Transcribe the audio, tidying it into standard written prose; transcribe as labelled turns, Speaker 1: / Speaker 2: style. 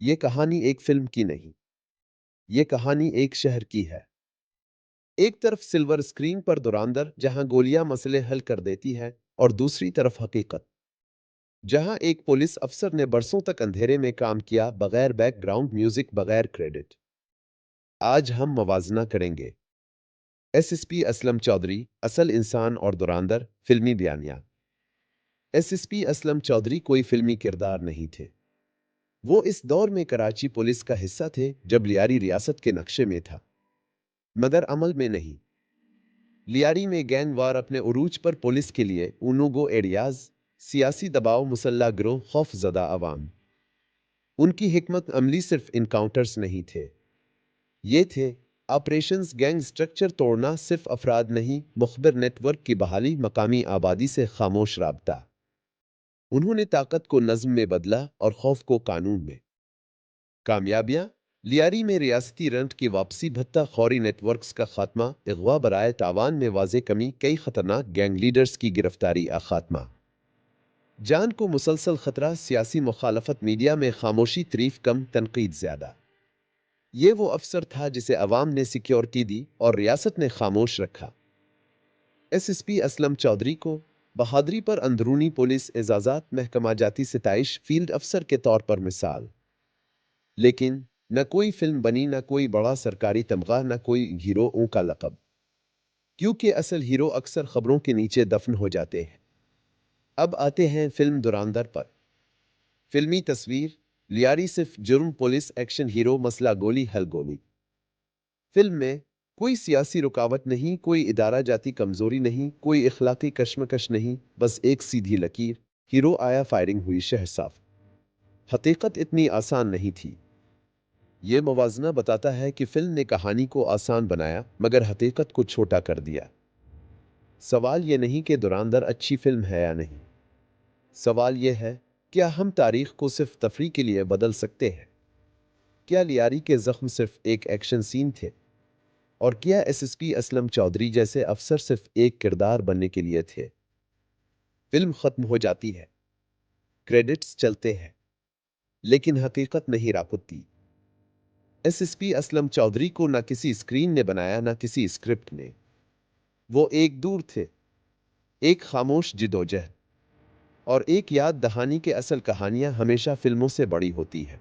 Speaker 1: یہ کہانی ایک فلم کی نہیں، یہ کہانی ایک شہر کی ہے۔ ایک طرف سلور اسکرین پر دھرندھر جہاں گولیاں مسئلے حل کر دیتی ہے، اور دوسری طرف حقیقت جہاں ایک پولیس افسر نے برسوں تک اندھیرے میں کام کیا، بغیر بیک گراؤنڈ میوزک، بغیر کریڈٹ۔ آج ہم موازنہ کریں گے ایس پی اسلم چودھری، اصل انسان، اور دھرندھر، فلمی بیانیہ۔ ایس پی اسلم چودھری کوئی فلمی کردار نہیں تھے۔ وہ اس دور میں کراچی پولیس کا حصہ تھے جب لیاری ریاست کے نقشے میں تھا، مگر عمل میں نہیں۔ لیاری میں گینگ وار اپنے عروج پر پولیس کے لیے اونوگو ایریاز، سیاسی دباؤ، مسلح گروہ، خوف زدہ عوام۔ ان کی حکمت عملی صرف انکاؤنٹرز نہیں تھے، یہ تھے آپریشنز، گینگ سٹرکچر توڑنا، صرف افراد نہیں، مخبر نیٹ ورک کی بحالی، مقامی آبادی سے خاموش رابطہ۔ انہوں نے طاقت کو نظم میں بدلا اور خوف کو قانون میں۔ کامیابیاں: لیاری میں ریاستی رنٹ کی واپسی، بھتہ خوری نیٹ ورکس کا خاتمہ، اغوا برائے تاوان میں واضح کمی، کئی خطرناک گینگ لیڈرز کی گرفتاری یا خاتمہ۔ جان کو مسلسل خطرہ، سیاسی مخالفت، میڈیا میں خاموشی، تعریف کم، تنقید زیادہ۔ یہ وہ افسر تھا جسے عوام نے سیکیورٹی دی اور ریاست نے خاموش رکھا۔ ایس پی اسلم چودھری کو بہادری پر اندرونی پولیس اعزازات، محکمہ جاتی ستائش، فیلڈ افسر کے طور پر مثال۔ لیکن نہ کوئی فلم بنی، نہ کوئی بڑا سرکاری تمغہ، نہ کوئی ہیرو کا لقب، کیونکہ اصل ہیرو اکثر خبروں کے نیچے دفن ہو جاتے ہیں۔ اب آتے ہیں فلم دھرندھر پر۔ فلمی تصویر: لیاری صرف جرم، پولیس، ایکشن، ہیرو، مسئلہ گولی حل گولی۔ فلم میں کوئی سیاسی رکاوٹ نہیں، کوئی ادارہ جاتی کمزوری نہیں، کوئی اخلاقی کشمکش نہیں، بس ایک سیدھی لکیر، ہیرو آیا، فائرنگ ہوئی، شہر صاف۔ حقیقت اتنی آسان نہیں تھی۔ یہ موازنہ بتاتا ہے کہ فلم نے کہانی کو آسان بنایا مگر حقیقت کو چھوٹا کر دیا۔ سوال یہ نہیں کہ دھرندھر اچھی فلم ہے یا نہیں، سوال یہ ہے کیا ہم تاریخ کو صرف تفریح کے لیے بدل سکتے ہیں؟ کیا لیاری کے زخم صرف ایک ایکشن سین تھے؟ اور کیا ایس پی اسلم چودھری جیسے افسر صرف ایک کردار بننے کے لیے تھے؟ فلم ختم ہو جاتی ہے، کریڈٹس چلتے ہیں، لیکن حقیقت نہیں راپتی۔ ایس پی اسلم چودھری کو نہ کسی اسکرین نے بنایا، نہ کسی اسکرپٹ نے۔ وہ ایک دور تھے، ایک خاموش جدوجہد، اور ایک یاد دہانی کہ اصل کہانیاں ہمیشہ فلموں سے بڑی ہوتی ہیں۔